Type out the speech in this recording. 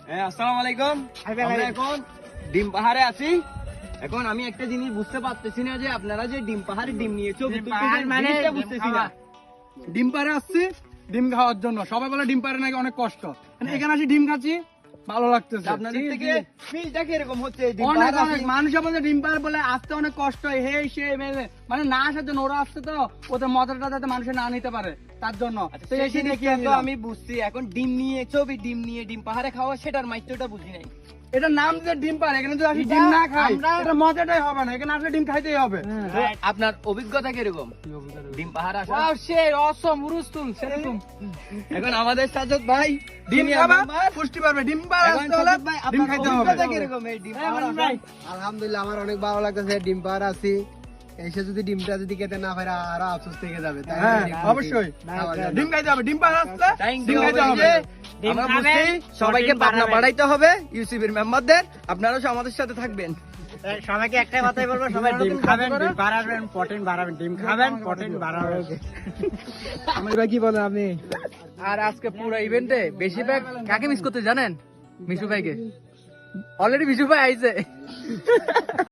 আসসালামু আলাইকুম। আমরা এখন ডিম পাহাড়ে আছি। এখন আমি একটা জিনিস বুঝতে পারতেছি না যে আপনারা যে ডিম পাহাড়ে ডিম নিয়ে ছবি তুলতেছেন, জিনিসটা বুঝতেছি না। ডিম পাড়ে আসছি ডিম খাওয়ার জন্য। সবাই বলে ডিম পাড়ে নাকি অনেক কষ্ট, এখানে আসি ডিম খাচ্ছি, ভালো লাগতেছে। আপনাদের থেকে ফিলটা কিরকম হচ্ছে? ডিম অনেক পাহাড়ে অনেক আসি। মানুষের বলে ডিম পাড় বলে আসতে অনেক কষ্ট হয়, হে সে মানে না আসার জন্য। ওরা আসছে তো ওদের মজাটা যাতে মানুষের না নিতে পারে তার জন্য। আচ্ছা, তো সেই এসে দেখি জিনিসটা তো আমি বুঝছি। এখন ডিম নিয়ে ছবি, ডিম নিয়ে ডিম পাহাড়ে খাওয়া, সেটার মাইত্যটা বুঝি নাই। এটা নাম যে ডিম পাড়, এখানে যদি আসি ডিম না খাই এটা মজাটাই হবে না। এখানে আসলে ডিম খাইতেই হবে। তো আপনার অভিজ্ঞতা কিরকম ডিম পাহাড়ে আসা? এখন আমাদের সাজদ ভাই ডিম senior খাবা member। পুষ্টি পারবে। ডিম পাড় এখন আসতে হলে সাজদ ভাই, ডিম আপনার খাইতে হবে। অভিজ্ঞতা কিরকম এই ডিম পাহাড়ে আসা? আলহামদুলিল্লাহ আমার অনেক ভালো লাগতেছে। ডিম পাহাড় আছি, এসে যদি ডিমটা যদি খেতে না পারে আরো আফসোস থেকে যাবে। তাই হ্যাঁ ডিম অবশ্যই খাওয়ার জন্য। ডিম খাইতে হবে। ডিম পাড় আসতে Thank ডিম you, খাইতে এই হবে। যে আমরা বুঝছি সবাইকে পাবনা পাঠাইতে হবে ইউসিবির মেম্বারদের। আপনারাও আমাদের সাথে থাকবেন। সবাইকে একটাই কথাই বলবো, সবাই ডিম খাবেন, ডিম বাড়াবেন, প্রোটিন বাড়াবেন। ডিম খাবেন, প্রোটিন বাড়াবেন। আমির ভাই কি বলেন আপনি? আর আজকে পুরো ইভেন্টে বেশিরভাগ কাকে মিস করতে জানেন? মিশু ভাইকে। অলরেডি মিশু ভাই আইছে।